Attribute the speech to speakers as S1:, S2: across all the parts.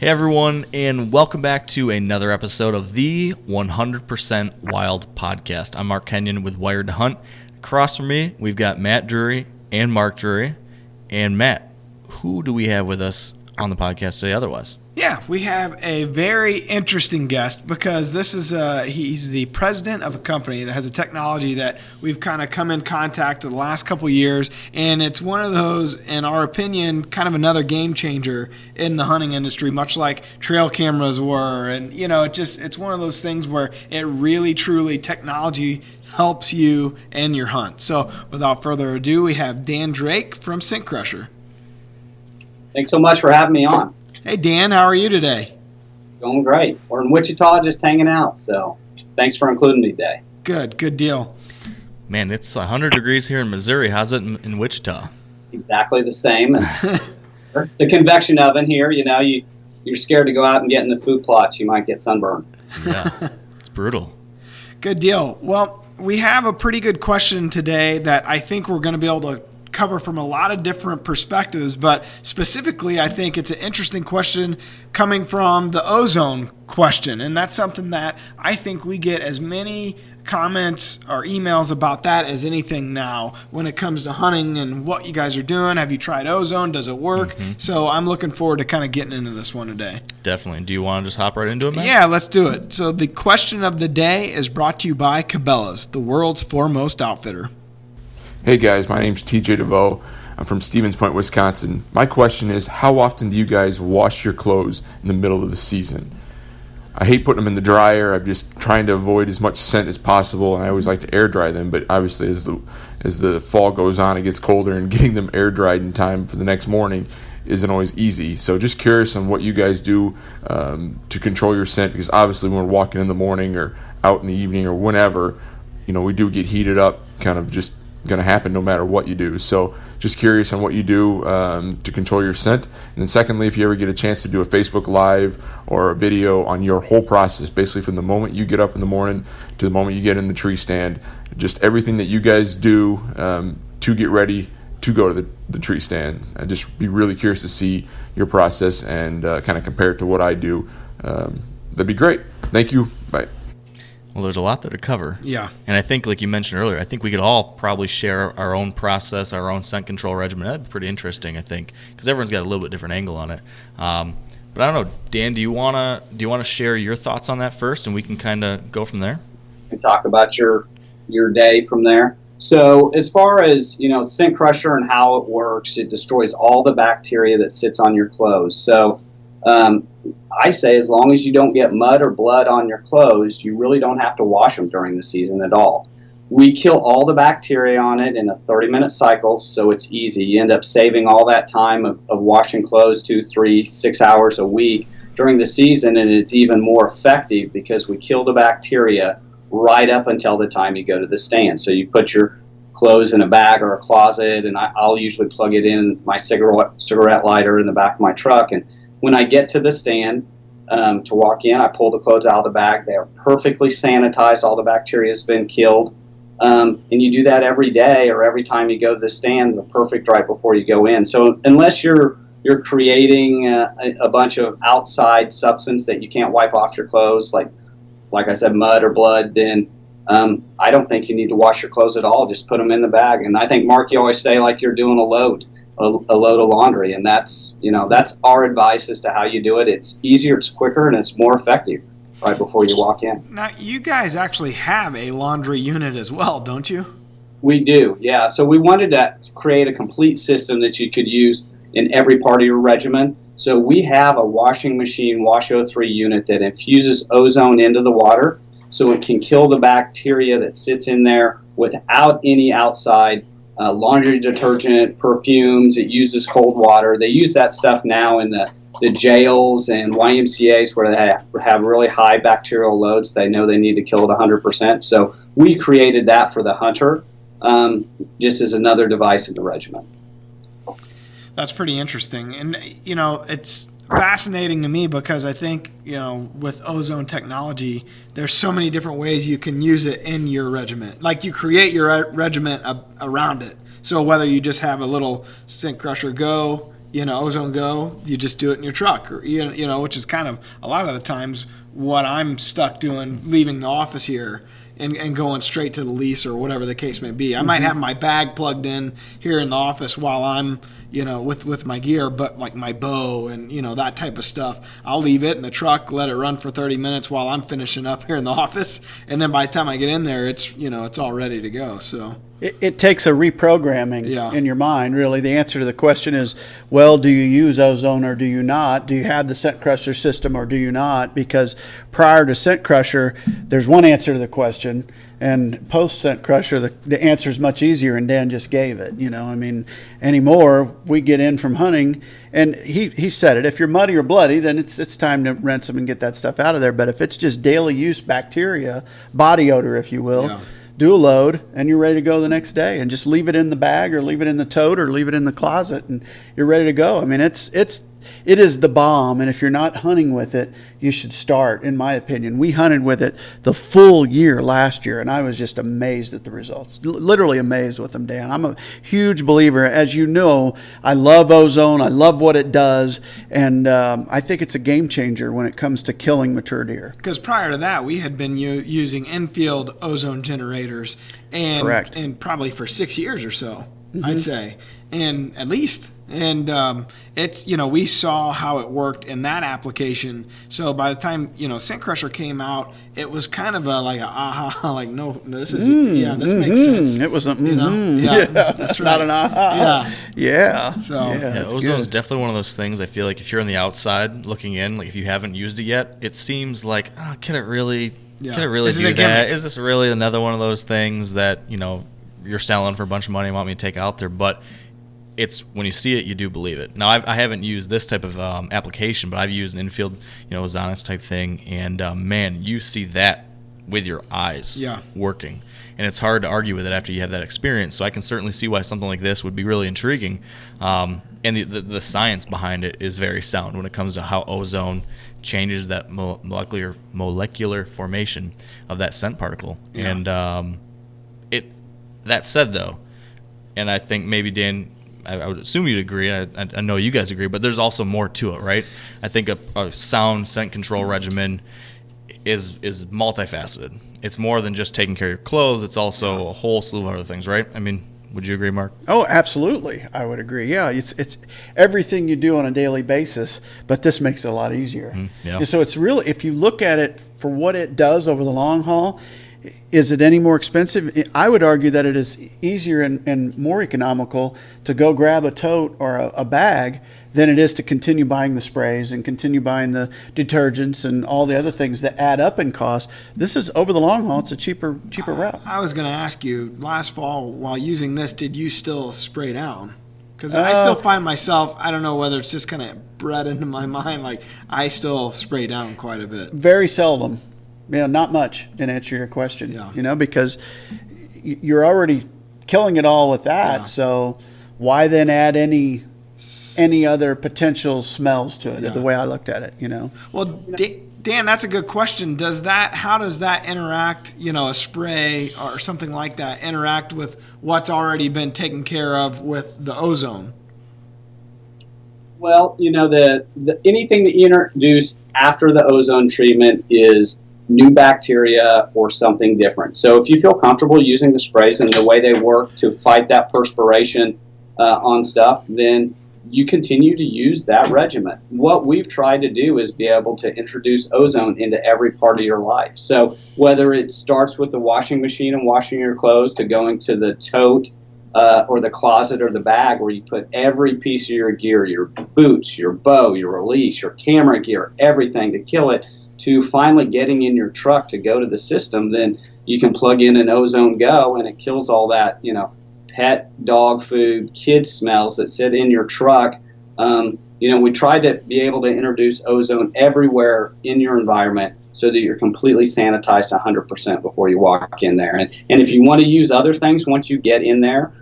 S1: Hey everyone, and welcome back to another episode of the 100% Wild Podcast. I'm Mark Kenyon with Wired to Hunt. Across from me, we've got Matt Drury and Mark Drury. And Matt, who do we have with us on the podcast today otherwise?
S2: Yeah, we have a very interesting guest because this is he's the president of a company that has a technology that we've kind of come in contact with the last couple of years, and it's one of those, in our opinion, kind of another game changer in the hunting industry, much like trail cameras were. And it's one of those things where it really, truly, technology helps you and your hunt. So without further ado, we have Dan Drake from Odor Crusher.
S3: Thanks so much for having me on.
S2: Hey, Dan, how are you today?
S3: Going great. We're in Wichita just hanging out, so thanks for including me today.
S2: Good deal.
S1: Man, it's 100 degrees here in Missouri. How's it in Wichita?
S3: Exactly the same. And the convection oven here, you're scared to go out and get in the food plots. You might get sunburned.
S1: Yeah, it's brutal.
S2: Good deal. Well, we have a pretty good question today that I think we're going to be able to cover from a lot of different perspectives, but specifically I think it's an interesting question coming from the ozone question, and that's something that I think we get as many comments or emails about that as anything now when it comes to hunting and what you guys are doing. Have you tried ozone? Does it work? Mm-hmm. So I'm looking forward to kind of getting into this one today.
S1: Definitely. Do you want to just hop right into it, man?
S2: Yeah, let's do it. So the question of the day is brought to you by Cabela's, the world's foremost outfitter.
S4: Hey guys, my name's TJ DeVoe. I'm from Stevens Point, Wisconsin. My question is, how often do you guys wash your clothes in the middle of the season? I hate putting them in the dryer. I'm just trying to avoid as much scent as possible, and I always like to air dry them, but obviously as the fall goes on, it gets colder, and getting them air dried in time for the next morning isn't always easy. So just curious on what you guys do to control your scent, because obviously when we're walking in the morning or out in the evening or whenever, we do get heated up, kind of just going to happen no matter what you do. So just curious on what you do to control your scent. And then secondly, if you ever get a chance to do a Facebook Live or a video on your whole process, basically from the moment you get up in the morning to the moment you get in the tree stand, just everything that you guys do to get ready to go to the tree stand. I'd just be really curious to see your process and kind of compare it to what I do. That'd be great. Thank you. Bye.
S1: Well, there's a lot there to cover.
S2: Yeah.
S1: And I think, like you mentioned earlier, I think we could all probably share our own process, our own scent control regimen. That'd be pretty interesting, I think, because everyone's got a little bit different angle on it. But I don't know, Dan, do you want to share your thoughts on that first, and we can kind of go from there?
S3: We can talk about your day from there. So as far as, Odor Crusher and how it works, it destroys all the bacteria that sits on your clothes. So I say as long as you don't get mud or blood on your clothes, you really don't have to wash them during the season at all. We kill all the bacteria on it in a 30-minute cycle, so it's easy. You end up saving all that time of washing clothes 2, 3, 6 hours a week during the season, and it's even more effective because we kill the bacteria right up until the time you go to the stand. So you put your clothes in a bag or a closet, and I'll usually plug it in my cigarette lighter in the back of my truck, and when I get to the stand to walk in, I pull the clothes out of the bag. They are perfectly sanitized. All the bacteria has been killed. And you do that every day or every time you go to the stand, the perfect right before you go in. So unless you're creating a bunch of outside substance that you can't wipe off your clothes, like I said, mud or blood, then I don't think you need to wash your clothes at all. Just put them in the bag. And I think, Mark, you always say like you're doing a load of laundry, and that's our advice as to how you do it. It's easier, it's quicker, and it's more effective right before you walk in.
S2: Now, you guys actually have a laundry unit as well, don't you?
S3: We do, yeah. So we wanted to create a complete system that you could use in every part of your regimen. So we have a washing machine, Wash-O3 unit that infuses ozone into the water so it can kill the bacteria that sits in there without any outside laundry detergent, perfumes. It uses cold water. They use that stuff now in the jails and YMCAs where they have really high bacterial loads. They know they need to kill it 100%. So we created that for the hunter just as another device in the regimen.
S2: That's pretty interesting. And, it's fascinating to me because I think, with ozone technology, there's so many different ways you can use it in your regiment. Like you create your regiment around it. So whether you just have a little Odor Crusher go, Ozone Go, you just do it in your truck, or which is kind of a lot of the times what I'm stuck doing, leaving the office here and going straight to the lease or whatever the case may be. I might have my bag plugged in here in the office while I'm with my gear, but like my bow and that type of stuff, I'll leave it in the truck, let it run for 30 minutes while I'm finishing up here in the office, and then by the time I get in there, it's it's all ready to go. So
S5: it takes a reprogramming in your mind, really. The answer to the question is, well, do you use Ozone or do you not? Do you have the Scent Crusher system or do you not? Because prior to Scent Crusher, there's one answer to the question, and post Scent Crusher, the answer is much easier, and Dan just gave it. Anymore, we get in from hunting, and he said it, if you're muddy or bloody, then it's time to rinse them and get that stuff out of there. But if it's just daily use bacteria, body odor, if you will, do a load, and you're ready to go the next day, and just leave it in the bag or leave it in the tote or leave it in the closet, and you're ready to go. I mean, it is the bomb, and if you're not hunting with it, you should start, in my opinion. We hunted with it the full year last year, and I was just amazed at the results. Literally amazed with them, Dan. I'm a huge believer. As you know, I love Ozone. I love what it does, and I think it's a game changer when it comes to killing mature deer.
S2: Because prior to that, we had been using infield ozone generators, and
S5: Correct.
S2: And probably for 6 years or so, I'd say, and at least. And it's we saw how it worked in that application. So by the time Scent Crusher came out, it was kind of like no, this is this makes sense.
S5: It was
S2: that's right.
S5: Not an aha.
S2: Yeah.
S5: So
S1: Ozone's definitely one of those things. I feel like if you're on the outside looking in, like if you haven't used it yet, it seems like can it really do that? Is this really another one of those things that you're selling for a bunch of money and want me to take out there? But it's when you see it, you do believe it. Now, I haven't used this type of application, but I've used an infield, ozonics type thing, and man, you see that with your eyes working, and it's hard to argue with it after you have that experience. So I can certainly see why something like this would be really intriguing, and the science behind it is very sound when it comes to how ozone changes that molecular formation of that scent particle. And that said, though, and I think maybe Dan, I would assume you'd agree. I know you guys agree, but there's also more to it, right? I think a sound scent control regimen is multifaceted. It's more than just taking care of your clothes. It's also a whole slew of other things, right? I mean, would you agree, Mark?
S5: Oh, absolutely. I would agree. Yeah, it's everything you do on a daily basis, but this makes it a lot easier. And so it's really, if you look at it for what it does over the long haul, is it any more expensive? I would argue that it is easier and more economical to go grab a tote or a bag than it is to continue buying the sprays and continue buying the detergents and all the other things that add up in cost. This is, over the long haul, it's a cheaper route.
S2: I was going to ask you, last fall while using this, did you still spray down? Because I still find myself, I don't know whether it's just kind of bred into my mind, like I still spray down quite a bit.
S5: Very seldom. Not much, in answer to your question. Because you're already killing it all with that. So why then add any other potential smells to it? The way I looked at it,
S2: Well, Dan, that's a good question. How does that interact? A spray or something like that interact with what's already been taken care of with the ozone?
S3: Well, anything that you introduce after the ozone treatment is new bacteria or something different. So if you feel comfortable using the sprays and the way they work to fight that perspiration on stuff, then you continue to use that regimen. What we've tried to do is be able to introduce ozone into every part of your life. So whether it starts with the washing machine and washing your clothes to going to the tote or the closet or the bag where you put every piece of your gear, your boots, your bow, your release, your camera gear, everything to kill it, to finally getting in your truck to go to the system, then you can plug in an Ozone Go and it kills all that, pet, dog food, kid smells that sit in your truck. We try to be able to introduce ozone everywhere in your environment so that you're completely sanitized 100% before you walk in there. And if you want to use other things once you get in there,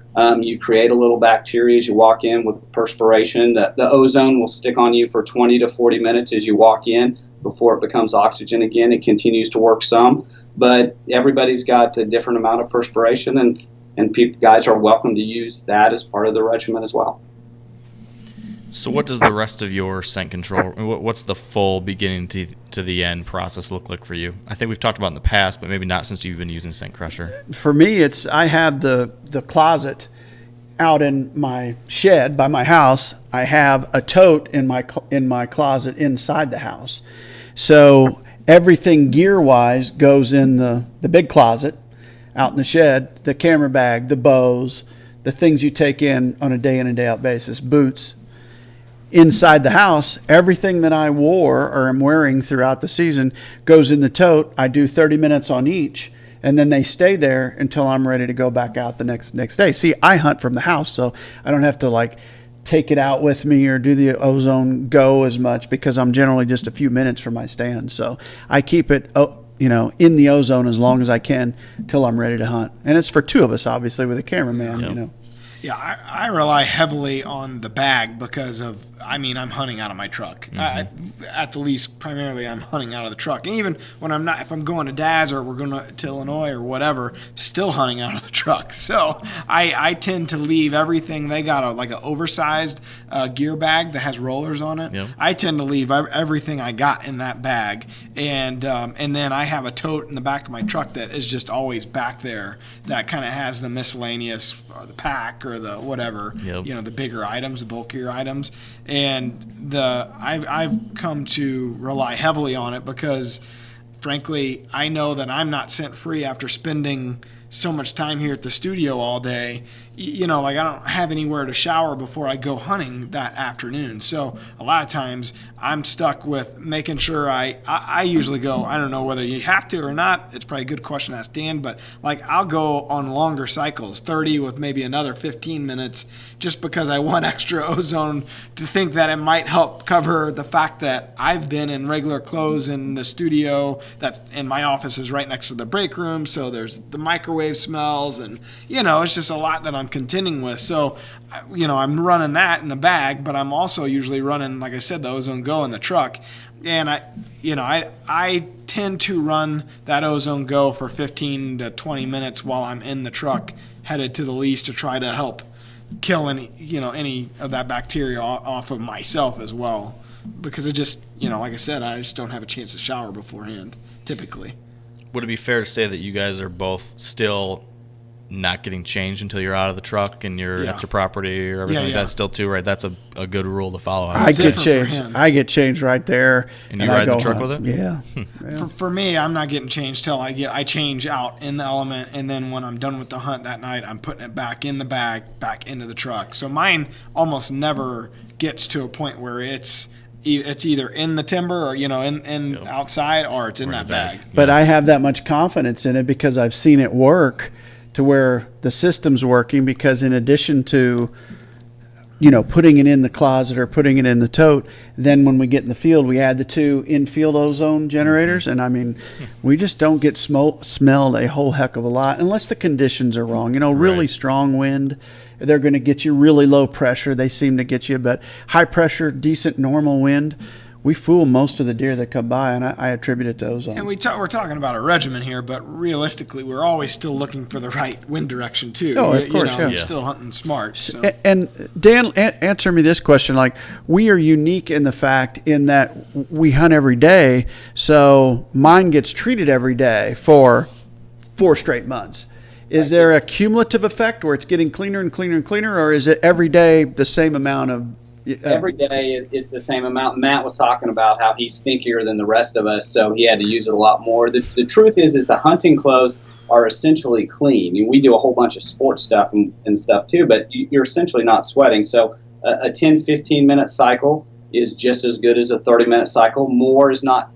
S3: you create a little bacteria as you walk in with perspiration. The ozone will stick on you for 20 to 40 minutes as you walk in. Before it becomes oxygen again, it continues to work some, but everybody's got a different amount of perspiration, and guys are welcome to use that as part of the regimen as well.
S1: So what does the rest of your scent control, what's the full beginning to the end process look like for you? I think we've talked about in the past, but maybe not since you've been using Scent Crusher.
S5: For me, I have the closet out in my shed by my house. I have a tote in my closet inside the house. So everything gear-wise goes in the big closet out in the shed, the camera bag, the bows, the things you take in on a day in and day out basis, boots. Inside the house, everything that I wore or am wearing throughout the season goes in the tote. I do 30 minutes on each, and then they stay there until I'm ready to go back out the next day. See, I hunt from the house, so I don't have to like take it out with me or do the Ozone Go as much because I'm generally just a few minutes from my stand. So I keep it, in the Ozone as long as I can till I'm ready to hunt. And it's for two of us, obviously, with a cameraman,
S1: Yep.
S2: Yeah, I rely heavily on the bag because I'm hunting out of my truck.
S1: Mm-hmm.
S2: At the least, primarily, I'm hunting out of the truck. And even when I'm not, if I'm going to Dad's or we're going to Illinois or whatever, still hunting out of the truck. So I tend to leave everything. They got an oversized gear bag that has rollers on it.
S1: Yep.
S2: I tend to leave everything I got in that bag. And then I have a tote in the back of my truck that is just always back there that kind of has the miscellaneous or the pack or the whatever,
S1: Yep.
S2: The bigger items, the bulkier items. And I've come to rely heavily on it because, frankly, I know that I'm not scent free after spending so much time here at the studio all day. I don't have anywhere to shower before I go hunting that afternoon. So a lot of times I'm stuck with making sure I usually go, I don't know whether you have to or not. It's probably a good question to ask Dan, but I'll go on longer cycles, 30 with maybe another 15 minutes, just because I want extra ozone to think that it might help cover the fact that I've been in regular clothes in the studio and my office is right next to the break room. So there's the microwave smells and, it's just a lot that I'm contending with. So, I'm running that in the bag, but I'm also usually running, like I said, the Ozone Go in the truck. And I tend to run that Ozone Go for 15 to 20 minutes while I'm in the truck headed to the lease to try to help kill any of that bacteria off of myself as well. Because it just, like I said, I just don't have a chance to shower beforehand, typically.
S1: Would it be fair to say that you guys are both still not getting changed until you're out of the truck and you're at your property or everything like that still too, right? That's a good rule to follow.
S5: I get changed right there.
S1: And you ride the truck with it?
S5: Yeah.
S2: For me, I'm not getting changed till I change out in the element, and then when I'm done with the hunt that night, I'm putting it back in the bag, back into the truck. So mine almost never gets to a point where it's either in the timber or in outside, or it's in that bag.
S5: But I have that much confidence in it because I've seen it work to where the system's working, because in addition to putting it in the closet or putting it in the tote, then when we get in the field we add the two in-field ozone generators, and we just don't get smelled a whole heck of a lot unless the conditions are wrong. Really strong wind, they're going to get you. Really low pressure, they seem to get you, but high pressure, decent normal wind, we fool most of the deer that come by, and I attribute it to ozone.
S2: And we're talking about a regimen here, but realistically, we're always still looking for the right wind direction too.
S5: Oh, of course,
S2: We're still hunting smart. So.
S5: And Dan, answer me this question: we are unique in the fact in that we hunt every day, so mine gets treated every day for 4 straight months. Is there a cumulative effect where it's getting cleaner and cleaner and cleaner, or is it every day the same amount of?
S3: Every day it's the same amount. Matt was talking about how he's stinkier than the rest of us, so he had to use it a lot more. The truth is the hunting clothes are essentially clean. We do a whole bunch of sports stuff and stuff too, but you're essentially not sweating. So a 10-15 minute cycle is just as good as a 30-minute cycle. More is not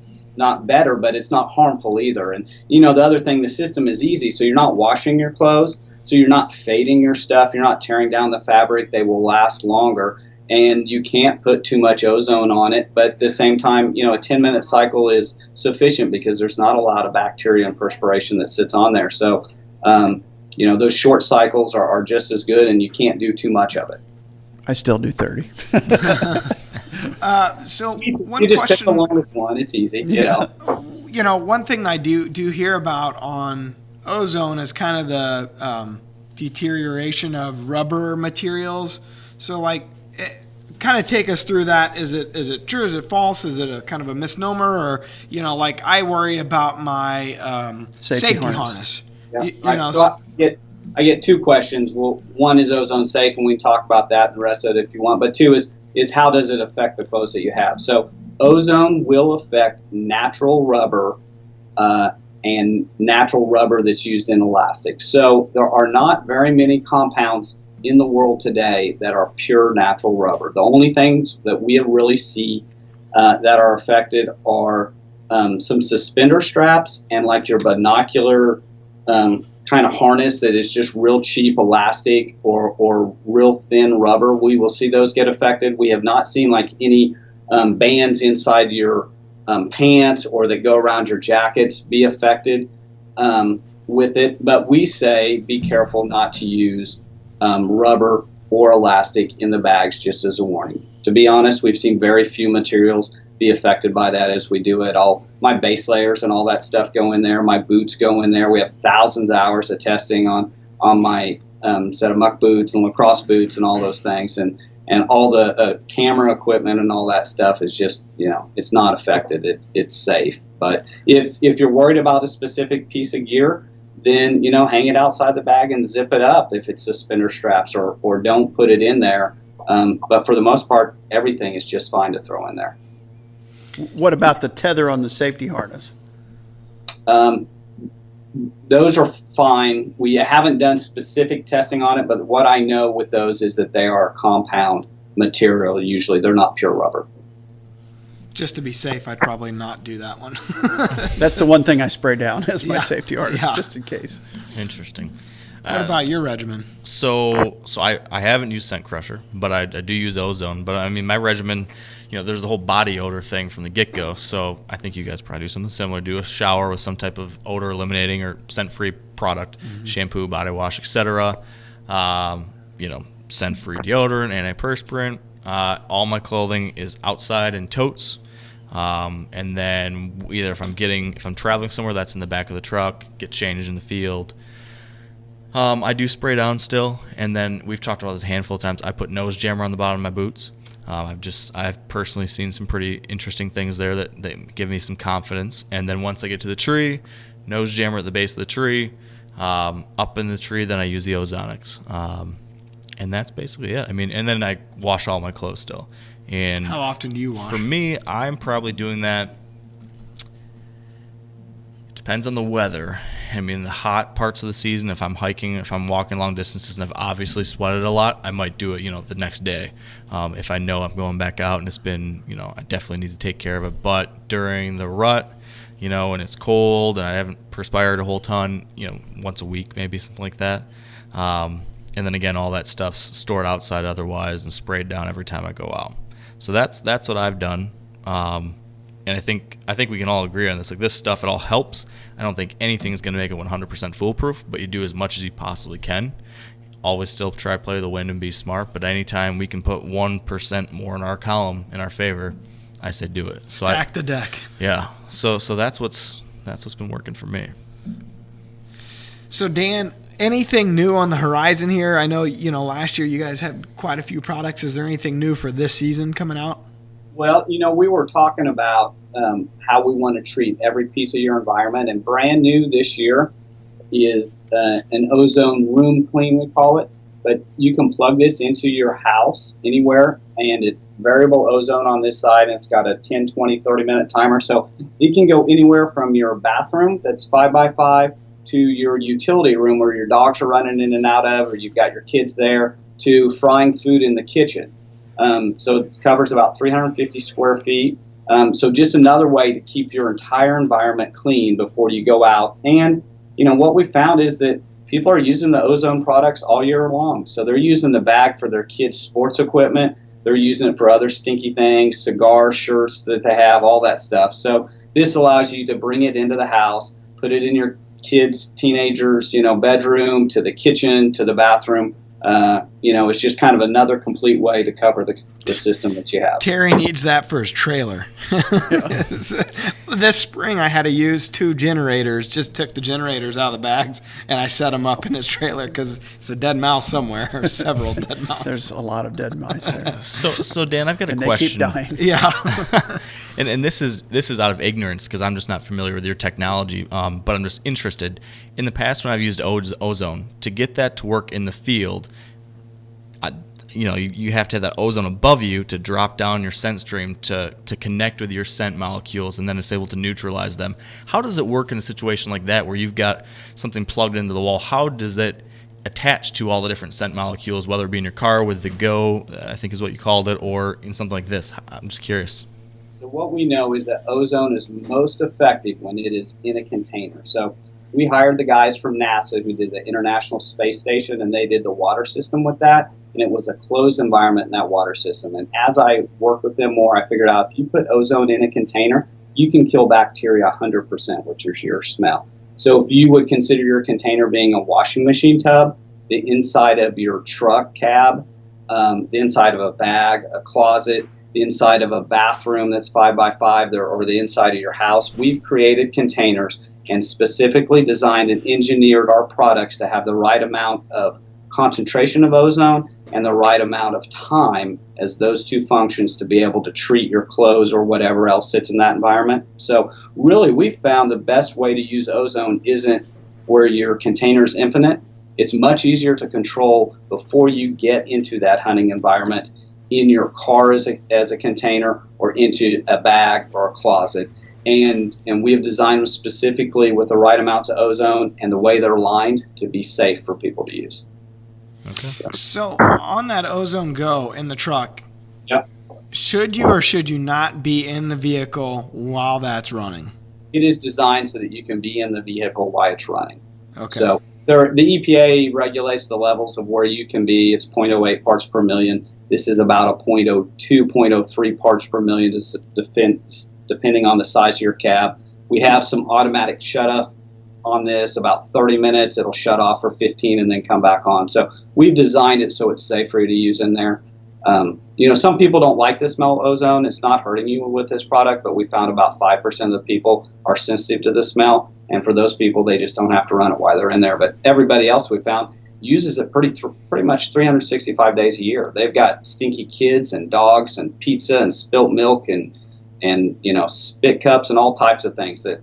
S3: better, but it's not harmful either. And the other thing, the system is easy, so you're not washing your clothes, so you're not fading your stuff, you're not tearing down the fabric. They will last longer. And you can't put too much ozone on it, but at the same time, a 10-minute cycle is sufficient because there's not a lot of bacteria and perspiration that sits on there. So, those short cycles are just as good, and you can't do too much of it.
S5: I still do 30.
S2: So one
S3: you just
S2: question,
S3: pick the longest one. It's easy.
S2: One thing I do hear about on ozone is kind of the deterioration of rubber materials. So kind of take us through that. Is it true? Is it false? Is it a kind of a misnomer? Or, like I worry about my safety harness.
S3: Yeah. So I get two questions. Well, one is ozone safe, and we can talk about that and the rest of it if you want. But two is how does it affect the clothes that you have? So ozone will affect natural rubber and natural rubber that's used in elastics. So there are not very many compounds in the world today that are pure natural rubber. The only things that we really see that are affected are some suspender straps and like your binocular kind of harness that is just real cheap elastic or real thin rubber. We will see those get affected. We have not seen like any bands inside your pants or that go around your jackets be affected with it. But we say be careful not to use rubber or elastic in the bags, just as a warning. To be honest, we've seen very few materials be affected by that as we do it. All my base layers and all that stuff go in there. My boots go in there. We have thousands of hours of testing on my set of muck boots and lacrosse boots and all those things. And all the camera equipment and all that stuff is just, it's not affected. It's safe. But if you're worried about a specific piece of gear, then, hang it outside the bag and zip it up if it's suspender straps or don't put it in there. But for the most part, everything is just fine to throw in there.
S5: What about the tether on the safety harness?
S3: Those are fine. We haven't done specific testing on it, but what I know with those is that they are compound material. Usually they're not pure rubber.
S2: Just to be safe, I'd probably not do that one.
S5: That's the one thing I spray down as my safety harness, just in case.
S1: Interesting.
S2: What about your regimen?
S1: So I haven't used Scent Crusher, but I do use Ozone. But I mean, my regimen, there's the whole body odor thing from the get-go. So I think you guys probably do something similar. Do a shower with some type of odor eliminating or scent-free product, shampoo, body wash, etc. Scent-free deodorant, antiperspirant. All my clothing is outside in totes. And then either if I'm traveling somewhere, that's in the back of the truck, get changed in the field. I do spray down still, and then we've talked about this a handful of times. I put nose jammer on the bottom of my boots. I've personally seen some pretty interesting things there that give me some confidence. And then once I get to the tree, nose jammer at the base of the tree. Up in the tree, then I use the Ozonics. And that's basically it. I mean, and then I wash all my clothes still. And
S2: how often do you wash?
S1: For me, I'm probably doing that. Depends on the weather. I mean, the hot parts of the season, if I'm hiking, if I'm walking long distances and I've obviously sweated a lot, I might do it, the next day. If I know I'm going back out and it's been, I definitely need to take care of it. But during the rut, when it's cold and I haven't perspired a whole ton, once a week, maybe something like that. And then again, all that stuff's stored outside otherwise and sprayed down every time I go out. So that's what I've done. And I think we can all agree on this. Like, this stuff, it all helps. I don't think anything's going to make it 100% foolproof, but you do as much as you possibly can. Always still try to play the wind and be smart, but anytime we can put 1% more in our column in our favor, I say do it. So
S2: Stack the deck.
S1: Yeah. So that's what's been working for me.
S2: So Dan, anything new on the horizon here? I know, last year you guys had quite a few products. Is there anything new for this season coming out?
S3: Well, we were talking about how we want to treat every piece of your environment, and brand new this year is an ozone room clean, we call it. But you can plug this into your house anywhere, and it's variable ozone on this side, and it's got a 10, 20, 30-minute timer. So it can go anywhere from your bathroom that's 5x5 to your utility room where your dogs are running in and out of, or you've got your kids there, to frying food in the kitchen. So it covers about 350 square feet. So just another way to keep your entire environment clean before you go out. And, what we found is that people are using the Ozone products all year long. So they're using the bag for their kids' sports equipment. They're using it for other stinky things, cigars, shirts that they have, all that stuff. So this allows you to bring it into the house, put it in your kids, teenagers, bedroom, to the kitchen, to the bathroom. it's just kind of another complete way to cover the system that you have.
S2: Terry needs that for his trailer. This spring I had to use 2 generators, just took the generators out of the bags, and I set them up in his trailer because it's a dead mouse somewhere, or several dead mice.
S5: There's a lot of dead mice there.
S1: So Dan, I've got a
S5: and
S1: question.
S5: They keep dying.
S2: Yeah.
S1: And this is out of ignorance because I'm just not familiar with your technology, but I'm just interested. In the past, when I've used Ozone, to get that to work in the field, you have to have that ozone above you to drop down your scent stream to connect with your scent molecules, and then it's able to neutralize them. How does it work in a situation like that where you've got something plugged into the wall? How does it attach to all the different scent molecules, whether it be in your car with the Go, I think is what you called it, or in something like this? I'm just curious.
S3: So what we know is that ozone is most effective when it is in a container. So we hired the guys from NASA who did the International Space Station, and they did the water system with that, and it was a closed environment in that water system. And as I worked with them more, I figured out if you put ozone in a container, you can kill bacteria 100%, which is your smell. So if you would consider your container being a washing machine tub, the inside of your truck cab, the inside of a bag, a closet, the inside of a bathroom that's 5x5, or the inside of your house, we've created containers and specifically designed and engineered our products to have the right amount of concentration of ozone and the right amount of time as those two functions to be able to treat your clothes or whatever else sits in that environment. So really, we've found the best way to use ozone isn't where your container is infinite. It's much easier to control before you get into that hunting environment in your car as a container or into a bag or a closet. And we have designed them specifically with the right amounts of ozone and the way they're lined to be safe for people to use.
S1: Okay.
S2: So on that Ozone Go in the truck,
S3: Yep.
S2: should you or should you not be in the vehicle while that's running?
S3: It is designed so that you can be in the vehicle while it's running.
S2: Okay.
S3: So the EPA regulates the levels of where you can be. It's 0.08 parts per million. This is about a 0.02, 0.03 parts per million, depending on the size of your cab. We have some automatic shut off on this, about 30 minutes. It'll shut off for 15 and then come back on. So we've designed it so it's safe for you to use in there. Some people don't like the smell of ozone. It's not hurting you with this product, but we found about 5% of the people are sensitive to the smell. And for those people, they just don't have to run it while they're in there. But everybody else we found uses it pretty much 365 days a year. They've got stinky kids and dogs and pizza and spilt milk and spit cups and all types of things that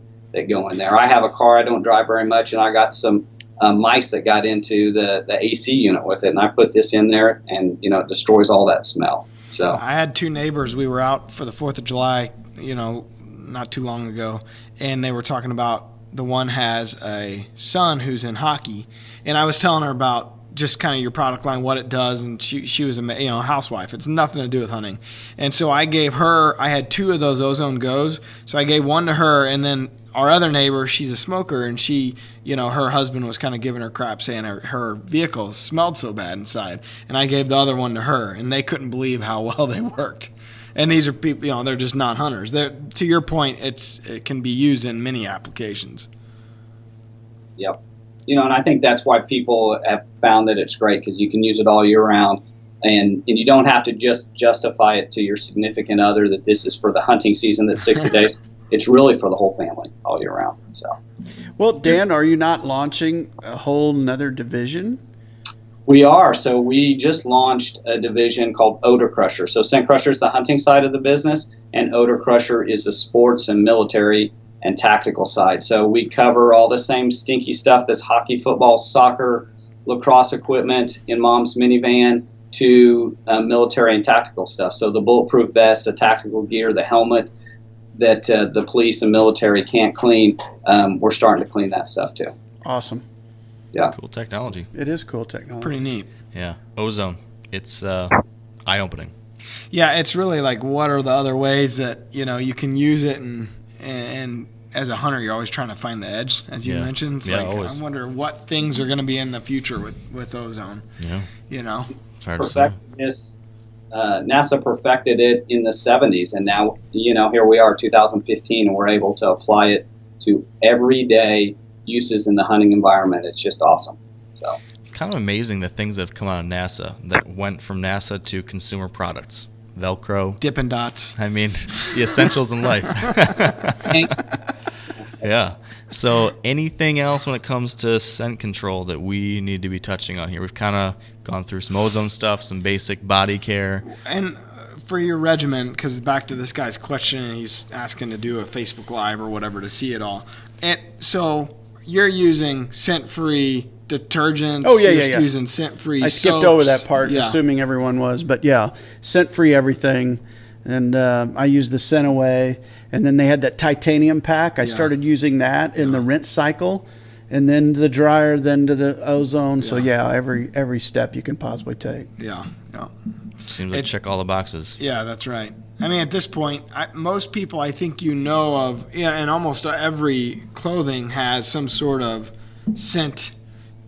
S3: go in there. I have a car. I don't drive very much, and I got some mice that got into the AC unit with it, and I put this in there, and it destroys all that smell. So
S2: I had 2 neighbors. We were out for the 4th of July, not too long ago, and they were talking about the one has a son who's in hockey, and I was telling her about just kind of your product line, what it does, and she was a housewife. It's nothing to do with hunting. And so I gave her, I had 2 of those Ozone Goes, so I gave one to her, and then our other neighbor, she's a smoker, and she, her husband was kind of giving her crap saying her vehicle smelled so bad inside, and I gave the other one to her, and they couldn't believe how well they worked. And these are people, they're just not hunters. To your point, it can be used in many applications.
S3: Yep. And I think that's why people have found that it's great, because you can use it all year round, and you don't have to just justify it to your significant other that this is for the hunting season that's 60 days. It's really for the whole family all year round. So,
S5: well, Dan, are you not launching a whole nother division?
S3: We are. So we just launched a division called Odor Crusher. So Scent Crusher is the hunting side of the business, and Odor Crusher is the sports and military and tactical side. So we cover all the same stinky stuff that's hockey, football, soccer, lacrosse equipment in mom's minivan to military and tactical stuff. So the bulletproof vest, the tactical gear, the helmet that the police and military can't clean, we're starting to clean that stuff too.
S5: Awesome.
S3: Yeah.
S1: Cool technology.
S5: It is cool technology.
S2: Pretty neat.
S1: Yeah. Ozone. It's eye-opening.
S2: Yeah, it's really like, what are the other ways that, you can use it, and as a hunter, you're always trying to find the edge, as you mentioned. It's
S1: always.
S2: I wonder what things are going to be in the future with ozone.
S1: Yeah.
S2: It's
S1: hard to say.
S3: NASA perfected it in the 70s, and now, here we are, 2015, and we're able to apply it to everyday uses in the hunting environment. It's just awesome. So
S1: It's kind of amazing the things that have come out of NASA that went from NASA to consumer products. Velcro.
S2: Dippin' Dots.
S1: I mean, the essentials in life. Yeah. So anything else when it comes to scent control that we need to be touching on here? We've kind of gone through some ozone stuff, some basic body care.
S2: And for your regimen, because back to this guy's question, he's asking to do a Facebook Live or whatever to see it all. And so you're using scent-free detergents.
S5: Oh, yeah,
S2: you're using scent-free
S5: I skipped over that part, assuming everyone was. But, yeah, scent-free everything. And I used the Scent Away. And then they had that titanium pack. I started using that in the rinse cycle. And then to the dryer, then to the ozone. So, every step you can possibly take.
S2: Yeah.
S1: Seems like check all the boxes.
S2: Yeah, that's right. I mean, at this point, most people I think you know of, and almost every clothing has some sort of scent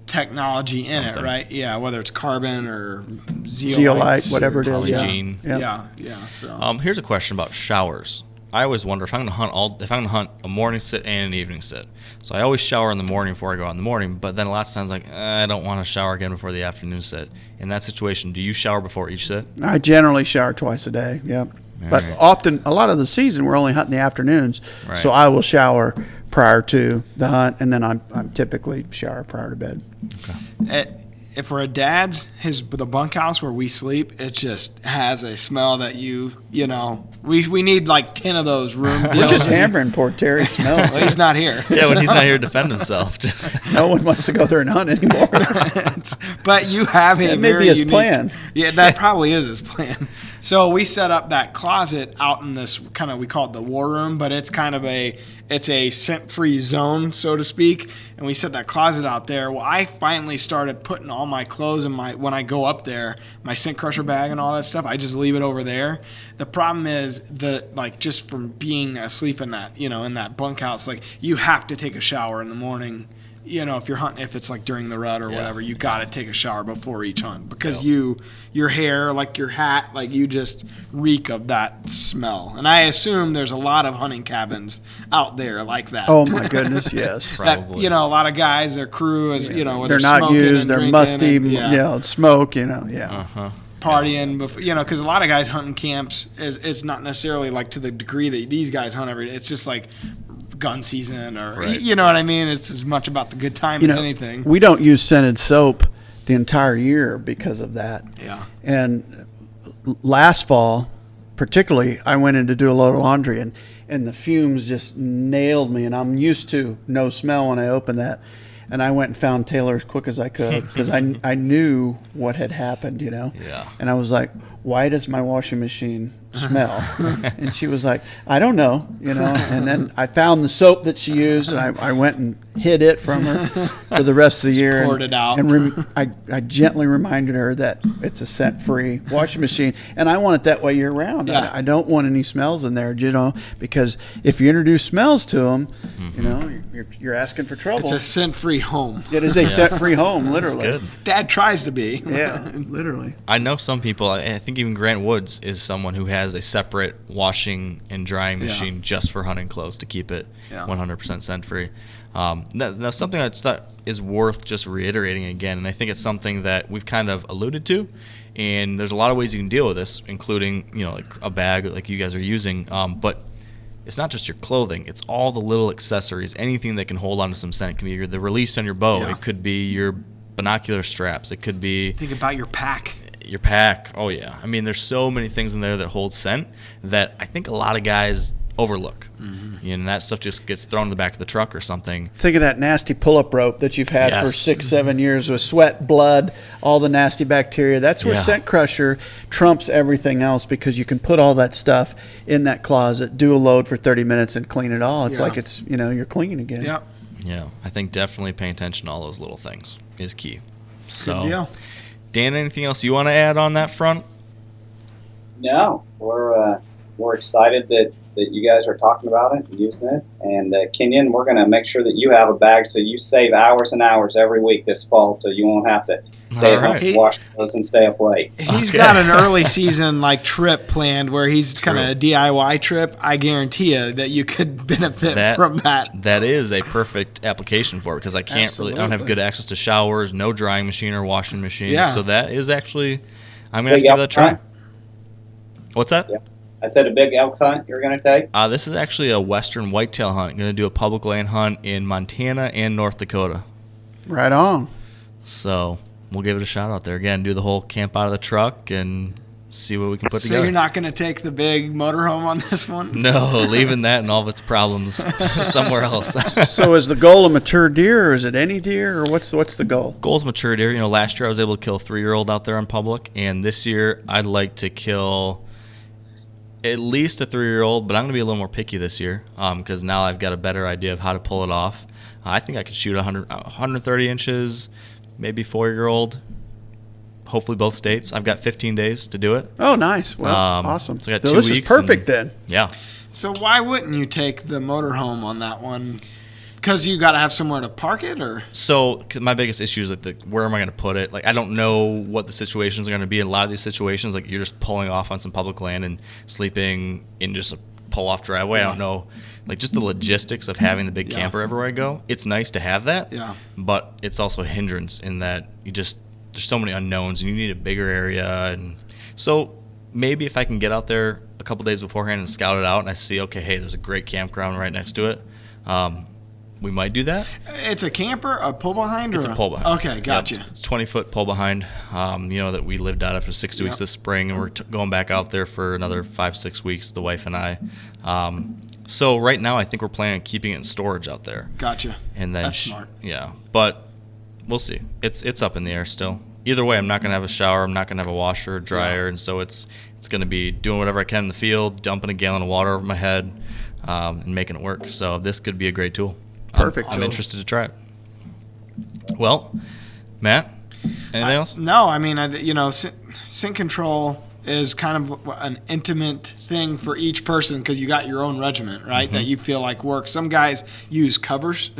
S2: technology in it, right? Yeah, whether it's carbon or zeolite,
S5: whatever it is.
S1: Polygene.
S2: Yeah. So.
S1: Here's a question about showers. I always wonder if I'm going to hunt a morning sit and an evening sit. So I always shower in the morning before I go out in the morning, but then lots of times I don't want to shower again before the afternoon sit. In that situation, do you shower before each sit?
S5: I generally shower twice a day, yep. But often, a lot of the season, we're only hunting the afternoons, so I will shower prior to the hunt, and then I'm typically shower prior to bed.
S2: Okay. If we're at Dad's, the bunkhouse where we sleep, it just has a smell that we need like 10 of those rooms.
S5: We're just hammering poor Terry smells.
S2: Well, he's not here.
S1: Yeah, when he's not here to defend himself.
S5: No one wants to go there and hunt anymore.
S2: But you have a
S5: maybe his plan.
S2: Yeah, that probably is his plan. So we set up that closet out in this we call it the war room, but it's kind of it's a scent-free zone, so to speak. And we set that closet out there. Well, I finally started putting all my clothes when I go up there, my scent crusher bag and all that stuff, I just leave it over there. The problem is just from being asleep in that, in that bunkhouse, you have to take a shower in the morning. If you're hunting, if it's during the rut or whatever, you got to take a shower before each hunt because your hair, your hat, you just reek of that smell. And I assume there's a lot of hunting cabins out there like that.
S5: Oh my goodness, yes.
S1: Probably.
S2: A lot of guys, their crew is,
S5: they're not used, they're musty, smoke,
S2: partying before, because a lot of guys hunting camps is not necessarily to the degree that these guys hunt every day. It's just gun season or you know what I mean. It's as much about the good time as anything.
S5: We don't use scented soap the entire year because of that.
S2: Yeah.
S5: And last fall, particularly, I went in to do a load of laundry and the fumes just nailed me. And I'm used to no smell when I open that. And I went and found Taylor as quick as I could because I knew what had happened,
S1: Yeah.
S5: And I was like, why does my washing machine smell? And she was like, I don't know, And then I found the soap that she used, and I went and hid it from her for the rest of the year.
S2: Poured it out.
S5: And I gently reminded her that it's a scent-free washing machine, and I want it that way year-round.
S2: Yeah.
S5: I don't want any smells in there, because if you introduce smells to them, you're asking for trouble.
S2: It's a scent-free home.
S5: It is a scent-free home, literally.
S1: That's good.
S2: Dad tries to be.
S5: Yeah, literally.
S1: I know some people, I think even Grant Woods is someone who has a separate washing and drying machine just for hunting clothes to keep it 100% scent-free. That's something that is worth just reiterating again, and I think it's something that we've kind of alluded to, and there's a lot of ways you can deal with this, including a bag like you guys are using, but it's not just your clothing, it's all the little accessories, anything that can hold on to some scent. It can be the release on your bow, it could be your binocular straps, it could be...
S2: Think about your pack.
S1: Oh yeah. I mean, there's so many things in there that hold scent that I think a lot of guys overlook. And that stuff just gets thrown in the back of the truck or something.
S5: Think of that nasty pull-up rope that you've had for 6-7 years with sweat, blood, all the nasty bacteria. That's where Scent Crusher trumps everything else because you can put all that stuff in that closet, do a load for 30 minutes, and clean it all. It's like it's you're clean again.
S2: Yeah.
S1: Yeah. I think definitely paying attention to all those little things is key. So.
S2: Good deal.
S1: Dan, anything else you want to add on that front?
S3: No, we're excited that that you guys are talking about it and using it. And Kenyon, we're going to make sure that you have a bag so you save hours and hours every week this fall, so you won't have to stay at home, wash clothes, and stay up late.
S2: He's got an early season trip planned where he's kind of a DIY trip. I guarantee you that you could benefit from that.
S1: That is a perfect application for it because I don't have good access to showers, no drying machine or washing machine.
S2: Yeah.
S1: So that is actually, I'm going to have to give that a try. What's that?
S3: Yeah. I said a big elk hunt you're going to take?
S1: This is actually a western whitetail hunt. I'm going to do a public land hunt in Montana and North Dakota.
S5: Right on.
S1: So we'll give it a shot out there. Again, do the whole camp out of the truck and see what we can put together.
S2: So you're not going to take the big motorhome on this one?
S1: No, leaving that and all of its problems somewhere else.
S5: So is the goal a mature deer, or is it any deer, or what's the goal?
S1: Goal's mature deer. Last year I was able to kill a 3-year-old out there in public, and this year I'd like to kill at least a 3-year-old, but I'm going to be a little more picky this year because now I've got a better idea of how to pull it off. I think I could shoot 130 inches, maybe 4-year-old, hopefully both states. I've got 15 days to do it.
S5: Oh, nice. Well, awesome.
S1: So I got 2
S5: this
S1: weeks.
S5: Is perfect then.
S1: Yeah.
S2: So why wouldn't you take the motorhome on that one? Because you got to have somewhere to park it, or?
S1: So my biggest issue is where am I going to put it? I don't know what the situations are going to be. In a lot of these situations, you're just pulling off on some public land and sleeping in just a pull-off driveway. I don't know, just the logistics of having the big camper everywhere I go. It's nice to have that, but it's also a hindrance in that there's so many unknowns and you need a bigger area. And so maybe if I can get out there a couple days beforehand and scout it out and I see, okay, hey, there's a great campground right next to it. We might do that.
S2: It's a camper, a pull behind?
S1: It's a pull behind.
S2: Okay, gotcha.
S1: Yeah, it's 20-foot pull behind, that we lived out of for 60 weeks this spring, and we're going back out there for another 5-6 weeks, the wife and I. So right now I think we're planning on keeping it in storage out there.
S2: Gotcha.
S1: And then
S2: that's smart.
S1: Yeah, but we'll see. It's up in the air still. Either way, I'm not going to have a shower. I'm not going to have a washer or dryer, and so it's going to be doing whatever I can in the field, dumping a gallon of water over my head, and making it work. So this could be a great tool.
S5: Perfect.
S1: I'm interested to try it. Well, Matt, anything else?
S2: No, I mean, scent control is kind of an intimate thing for each person because you got your own regiment, right? That you feel like works. Some guys use covers,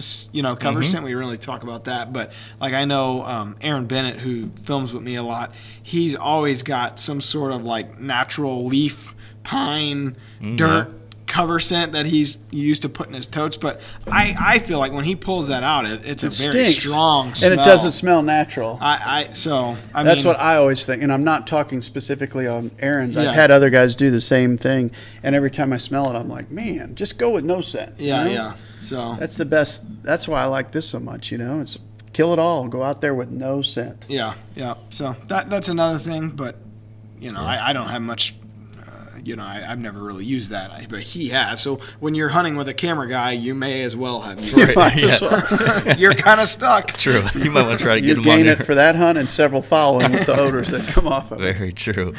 S2: cover scent. We really talk about that, but I know Aaron Bennett, who films with me a lot. He's always got some sort of natural leaf, pine, dirt cover scent that he's used to put in his totes, but I feel like when he pulls that out, it's a very strong smell.
S5: And it doesn't smell natural.
S2: That's
S5: what I always think, and I'm not talking specifically on Aaron's. I've had other guys do the same thing, and every time I smell it, I'm like, man, just go with no scent.
S2: Yeah. So
S5: that's the best. That's why I like this so much. It's kill it all. Go out there with no scent.
S2: Yeah. So that's another thing, but I don't have much. I've never really used that, but he has. So when you're hunting with a camera guy, you may as well have used it. You're kind of stuck.
S1: True. You might want to try to get him on
S5: gain
S1: here.
S5: it for that hunt and several following with the odors that come off of it.
S1: Very true.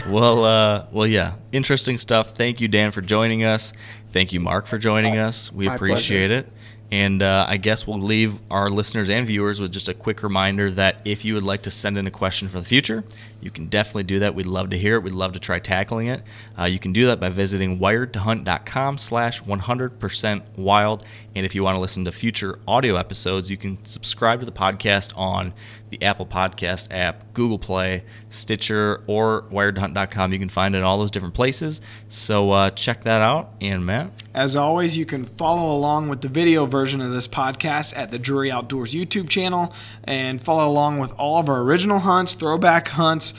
S1: Well, yeah. Interesting stuff. Thank you, Dan, for joining us. Thank you, Mark, for joining us. We appreciate it. And I guess we'll leave our listeners and viewers with just a quick reminder that if you would like to send in a question for the future, you can definitely do that. We'd love to hear it. We'd love to try tackling it. You can do that by visiting wiredtohunt.com/100%wild. And if you want to listen to future audio episodes, you can subscribe to the podcast on the Apple Podcast app, Google Play, Stitcher, or wiredtohunt.com. You can find it in all those different places. So check that out. And Matt?
S2: As always, you can follow along with the video version of this podcast at the Drury Outdoors YouTube channel and follow along with all of our original hunts, throwback hunts.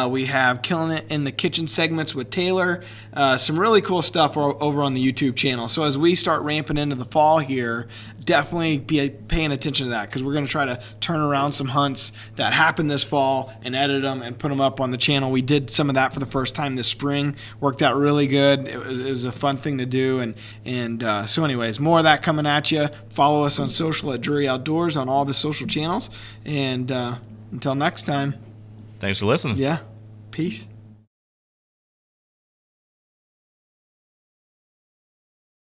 S2: We have Killing It in the Kitchen segments with Taylor. Some really cool stuff over on the YouTube channel. So as we start ramping into the fall here, definitely be paying attention to that because we're going to try to turn around some hunts that happened this fall and edit them and put them up on the channel. We did some of that for the first time this spring. Worked out really good. It was a fun thing to do. So anyways, more of that coming at you. Follow us on social at Drury Outdoors on all the social channels. And until next time.
S1: Thanks for listening.
S2: Yeah. Peace.